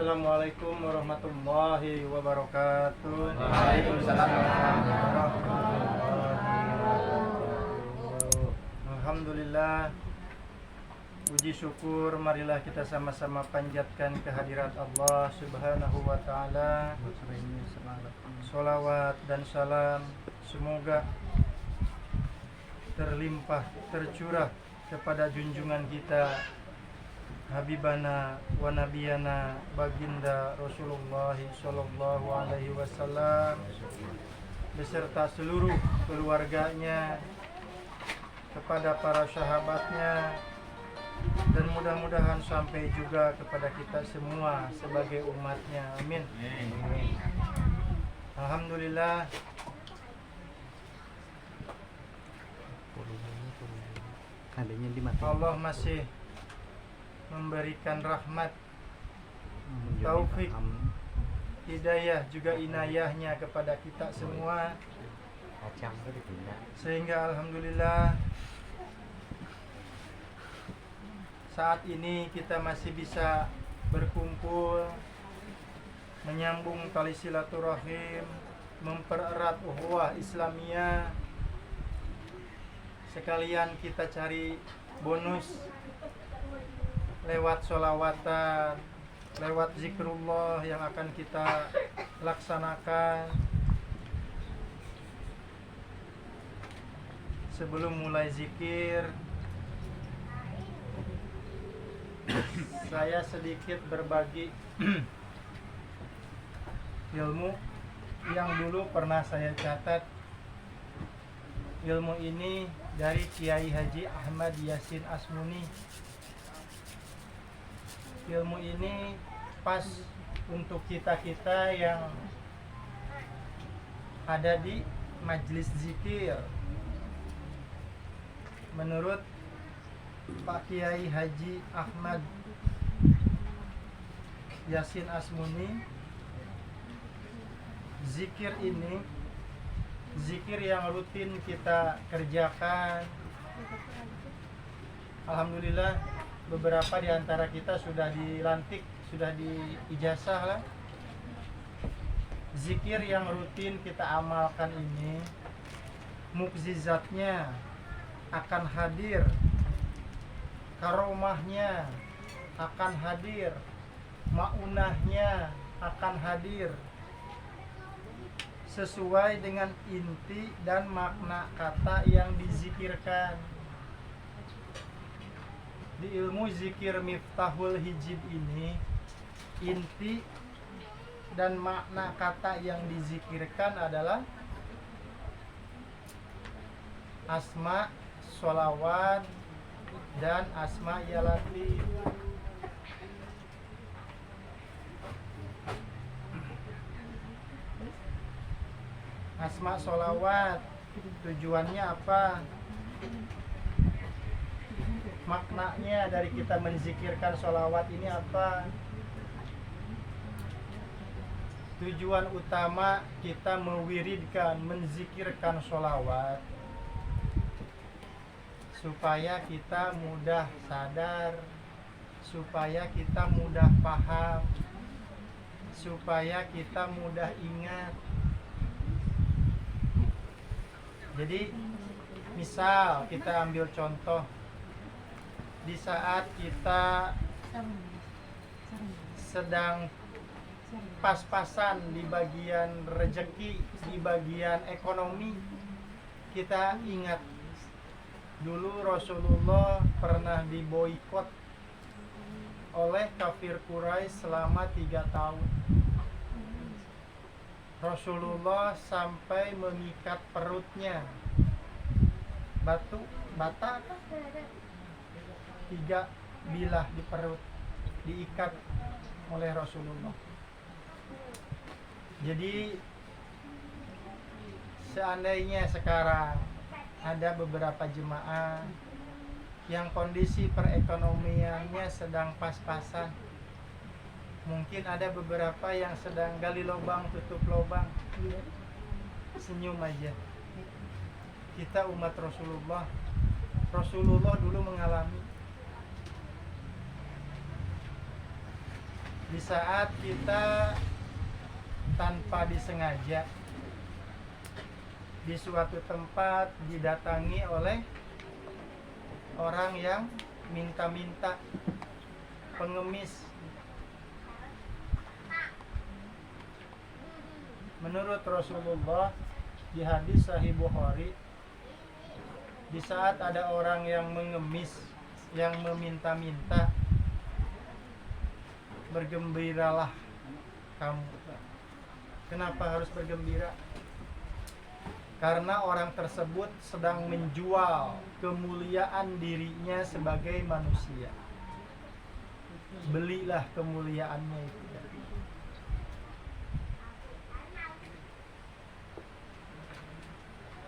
Assalamualaikum warahmatullahi wabarakatuh. Waalaikumsalam. Alhamdulillah, puji syukur marilah kita sama-sama panjatkan kehadirat Allah Subhanahu wa taala. Sholawat dan salam semoga terlimpah tercurah kepada junjungan kita Habibana wa nabiyana baginda Rasulullah sallallahu alaihi wasallam beserta seluruh keluarganya, kepada para sahabatnya, dan mudah-mudahan sampai juga kepada kita semua sebagai umatnya. Amin. Alhamdulillah, Allah masih memberikan rahmat, taufik, hidayah juga inayahnya kepada kita semua, sehingga alhamdulillah saat ini kita masih bisa berkumpul, menyambung tali silaturahim, mempererat ukhuwah Islamiyah. Sekalian kita cari bonus lewat sholawatan, lewat zikrullah yang akan kita laksanakan sebelum mulai zikir. Saya sedikit berbagi ilmu yang dulu pernah saya catat. Ilmu ini dari Kiai Haji Ahmad Yasin Asmuni. Ilmu ini pas untuk kita-kita yang ada di majelis zikir. Menurut Pak Kiai Haji Ahmad Yasin Asmuni, zikir ini zikir yang rutin kita kerjakan. Alhamdulillah, beberapa di antara kita sudah dilantik, sudah diijazah lah. Zikir yang rutin kita amalkan ini, mukjizatnya akan hadir, karomahnya akan hadir, maunahnya akan hadir, sesuai dengan inti dan makna kata yang dizikirkan. Di ilmu zikir Miftahul Hijib ini, inti dan makna kata yang dizikirkan adalah asma, sholawat, dan asma ya latif. Asma sholawat tujuannya apa? Maknanya dari kita menzikirkan sholawat ini apa? Tujuan utama kita mewiridkan, menzikirkan sholawat supaya kita mudah sadar, supaya kita mudah paham, supaya kita mudah ingat. Jadi misal kita ambil contoh, di saat kita sedang pas-pasan di bagian rejeki, di bagian ekonomi, kita ingat dulu Rasulullah pernah diboikot oleh kafir Quraisy selama 3 tahun. Rasulullah sampai mengikat perutnya, bata 3 bilah di perut diikat oleh Rasulullah. Jadi seandainya sekarang ada beberapa jemaah yang kondisi perekonomiannya sedang pas-pasan, mungkin ada beberapa yang sedang gali lubang tutup lubang, senyum aja. Kita umat Rasulullah dulu mengalami Di saat kita tanpa disengaja di suatu tempat didatangi oleh orang yang minta-minta, pengemis. Menurut Rasulullah di hadis Sahih Bukhari, di saat ada orang yang mengemis, yang meminta-minta, bergembiralah kamu. Kenapa harus bergembira? Karena orang tersebut sedang menjual kemuliaan dirinya sebagai manusia. Belilah kemuliaannya itu.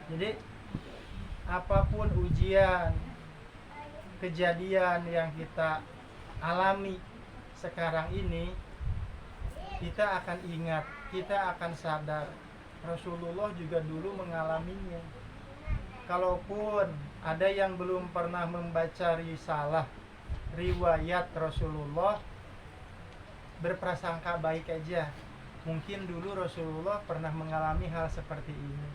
Jadi apapun ujian, kejadian yang kita alami sekarang ini, kita akan ingat, kita akan sadar Rasulullah juga dulu mengalaminya. Kalaupun ada yang belum pernah membaca risalah riwayat Rasulullah, berprasangka baik aja. Mungkin dulu Rasulullah pernah mengalami hal seperti ini.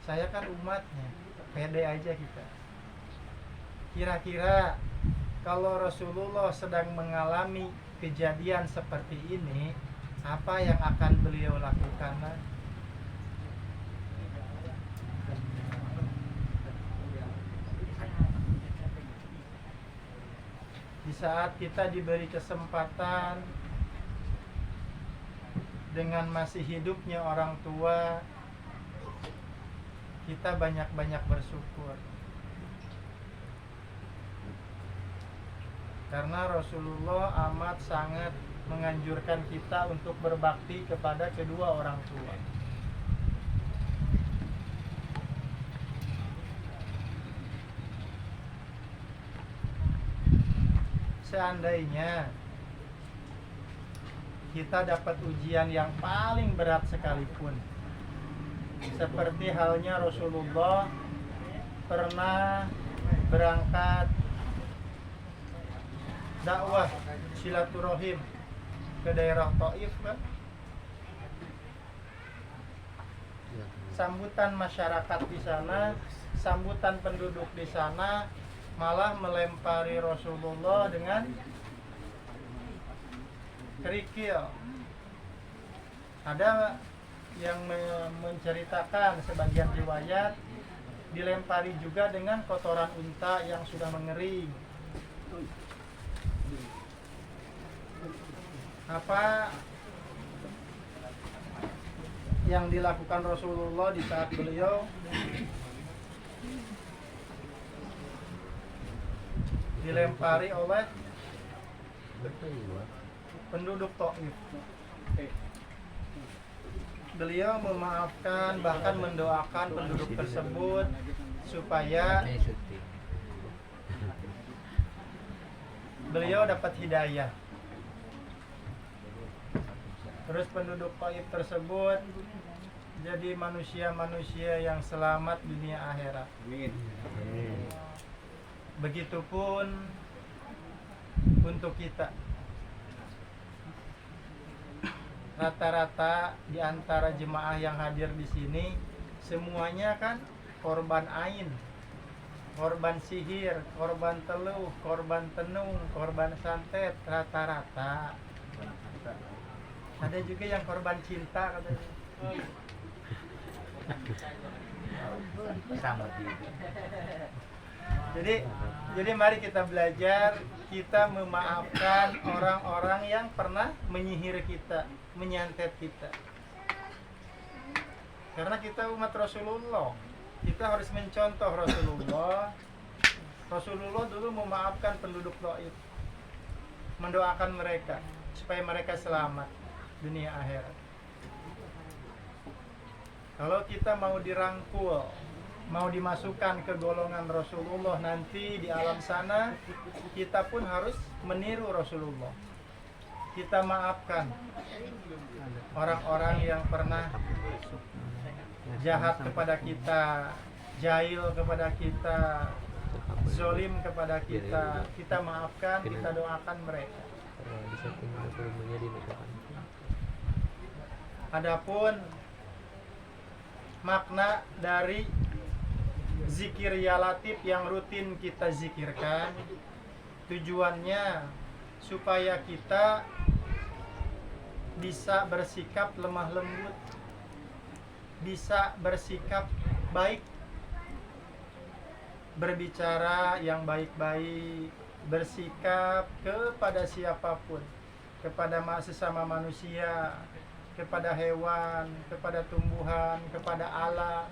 Saya kan umatnya, pede aja kita. Kira-kira kalau Rasulullah sedang mengalami kejadian seperti ini, apa yang akan beliau lakukan? Di saat kita diberi kesempatan dengan masih hidupnya orang tua, kita banyak-banyak bersyukur. Karena Rasulullah amat sangat menganjurkan kita untuk berbakti kepada kedua orang tua. Seandainya kita dapat ujian yang paling berat sekalipun, seperti halnya Rasulullah pernah berangkat dakwah silaturahim ke daerah Taif, kan? Sambutan masyarakat di sana, sambutan penduduk di sana malah melempari Rasulullah dengan kerikil. Ada yang menceritakan sebagian riwayat dilempari juga dengan kotoran unta yang sudah mengering. Apa yang dilakukan Rasulullah di saat beliau dilempari oleh penduduk Taif? Beliau memaafkan, bahkan mendoakan penduduk tersebut supaya beliau dapat hidayah. Terus penduduk Taif tersebut jadi manusia-manusia yang selamat dunia akhirat. Begitupun untuk kita. Rata-rata di antara jemaah yang hadir di sini semuanya kan korban ain, korban sihir, korban teluh, korban tenung, korban santet, rata-rata. Ada juga yang korban cinta katanya. Jadi mari kita belajar, kita memaafkan orang-orang yang pernah menyihir kita, menyantet kita. Karena kita umat Rasulullah, kita harus mencontoh Rasulullah. Rasulullah dulu memaafkan penduduk Taif, mendoakan mereka supaya mereka selamat dunia akhirat. Kalau kita mau dirangkul, mau dimasukkan ke golongan Rasulullah nanti di alam sana, kita pun harus meniru Rasulullah. Kita maafkan orang-orang yang pernah jahat kepada kita, jahil kepada kita, zolim kepada kita. Kita maafkan, kita doakan mereka. di setting volumenya dinaikkan. Adapun makna dari zikir ya latif yang rutin kita zikirkan, tujuannya supaya kita bisa bersikap lemah lembut, bisa bersikap baik, berbicara yang baik-baik, bersikap kepada siapapun, kepada sesama manusia, kepada hewan, kepada tumbuhan, kepada Allah.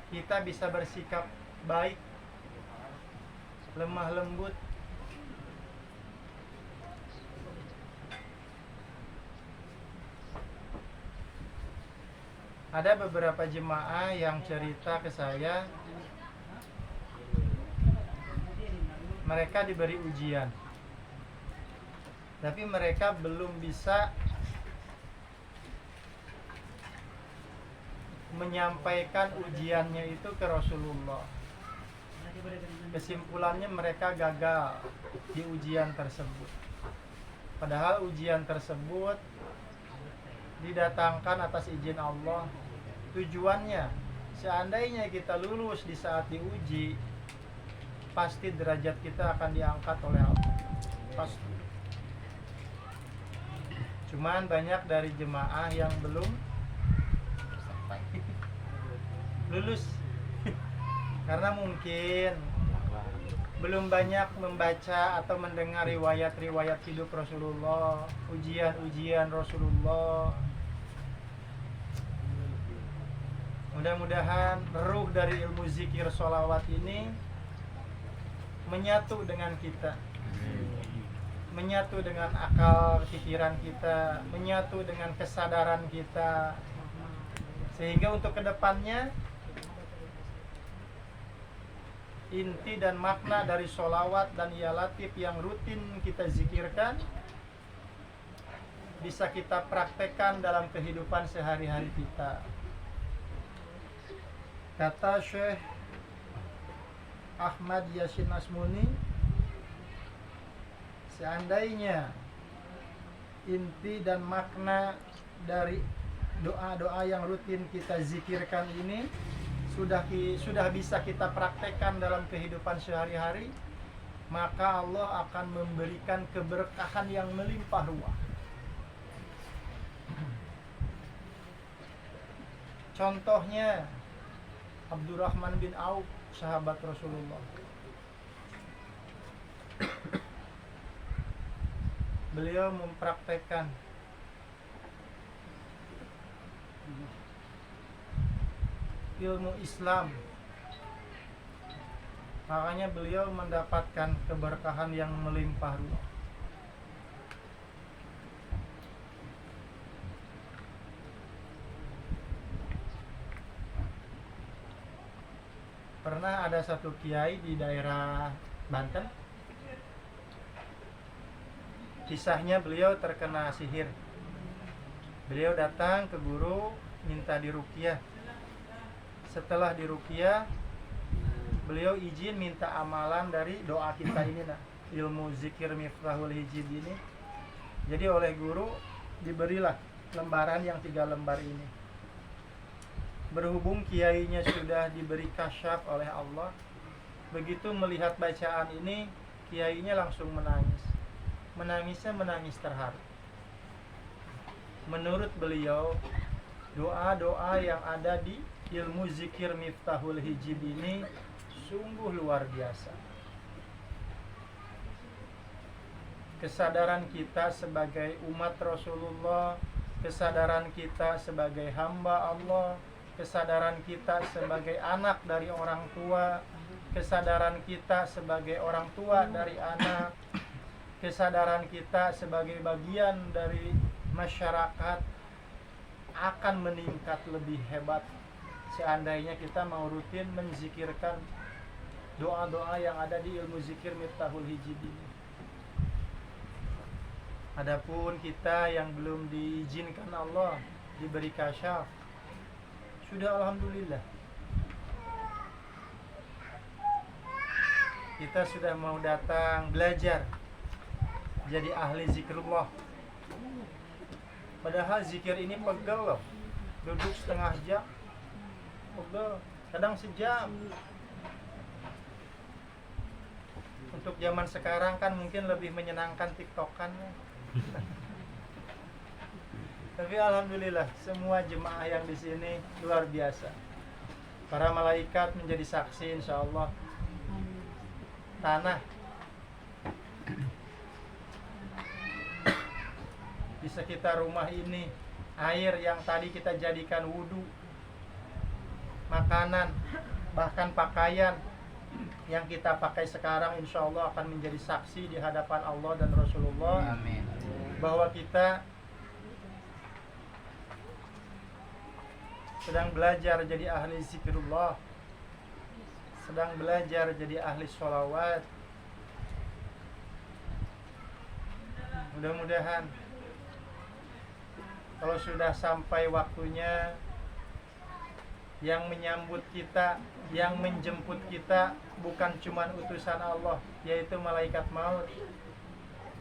Kita bisa bersikap baik, lemah lembut. Ada beberapa jemaah yang cerita ke saya, mereka diberi ujian, tapi mereka belum bisa menyampaikan ujiannya itu ke Rasulullah. Kesimpulannya mereka gagal di ujian tersebut. Padahal ujian tersebut didatangkan atas izin Allah. Tujuannya, seandainya kita lulus di saat diuji, pasti derajat kita akan diangkat oleh Allah. Pasti. Cuman banyak dari jemaah yang belum lulus karena mungkin belum banyak membaca atau mendengar riwayat-riwayat hidup Rasulullah, ujian-ujian Rasulullah. Mudah-mudahan ruh dari ilmu zikir sholawat ini menyatu dengan kita, menyatu dengan akal pikiran kita, menyatu dengan kesadaran kita, sehingga untuk kedepannya inti dan makna dari sholawat dan ya latif yang rutin kita zikirkan bisa kita praktekkan dalam kehidupan sehari-hari kita. Kata Syekh Ahmad Yasin Asmuni, seandainya inti dan makna dari doa-doa yang rutin kita zikirkan ini sudah bisa kita praktekkan dalam kehidupan sehari-hari, maka Allah akan memberikan keberkahan yang melimpah ruah. Contohnya Abdurrahman bin Auf, sahabat Rasulullah. Beliau mempraktekkan ilmu Islam, makanya beliau mendapatkan keberkahan yang melimpah ruah. Pernah ada satu kiai di daerah Banten, kisahnya beliau terkena sihir. Beliau datang ke guru minta diruqyah. Setelah diruqyah, beliau izin minta amalan dari doa kita ini, ilmu zikir Miftahul Hijib ini. Jadi oleh guru diberilah lembaran yang 3 lembar ini. Berhubung kiainya sudah diberi kasyaf oleh Allah, begitu melihat bacaan ini, kiainya langsung menangis. Menangisnya menangis terharu. Menurut beliau, doa-doa yang ada di ilmu zikir Miftahul Hijib ini sungguh luar biasa. Kesadaran kita sebagai umat Rasulullah, kesadaran kita sebagai hamba Allah, kesadaran kita sebagai anak dari orang tua, kesadaran kita sebagai orang tua dari anak, kesadaran kita sebagai bagian dari masyarakat akan meningkat lebih hebat seandainya kita mau rutin menzikirkan doa-doa yang ada di ilmu zikir Miftahul Hijib ini. Adapun kita yang belum diizinkan Allah diberi kasyaf, sudah alhamdulillah. Kita sudah mau datang belajar jadi ahli zikrullah. Padahal zikir ini pegel loh. Duduk setengah jam pegel, kadang sejam. Untuk zaman sekarang kan mungkin lebih menyenangkan tiktokan ya. Tapi alhamdulillah semua jemaah yang di sini luar biasa. Para malaikat menjadi saksi insyaallah. Tanah di sekitar rumah ini, air yang tadi kita jadikan wudhu, makanan, bahkan pakaian yang kita pakai sekarang insya Allah akan menjadi saksi di hadapan Allah dan Rasulullah. Amin. Bahwa kita sedang belajar jadi ahli zikrullah, sedang belajar jadi ahli sholawat. Mudah-mudahan kalau sudah sampai waktunya, yang menyambut kita, yang menjemput kita bukan cuma utusan Allah, yaitu malaikat maut.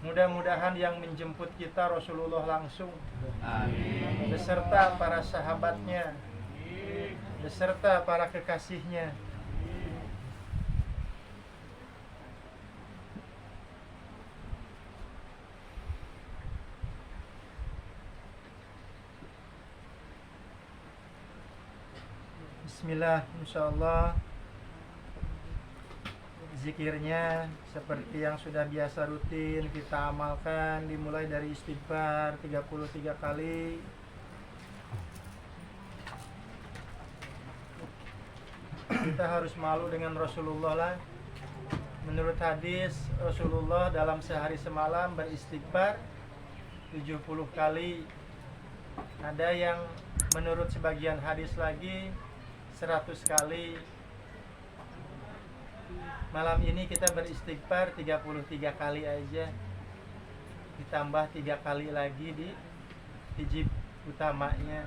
Mudah-mudahan yang menjemput kita Rasulullah langsung. Amin. Beserta para sahabatnya, beserta para kekasihnya. Bismillah, insyaallah zikirnya seperti yang sudah biasa rutin kita amalkan, dimulai dari istighfar 33 kali. Kita harus malu dengan Rasulullah lah. Menurut hadis, Rasulullah dalam sehari semalam beristighfar 70 kali. Ada yang menurut sebagian hadis lagi 100 kali. Malam ini kita beristighfar 33 kali aja, ditambah 3 kali lagi di hijab utamanya.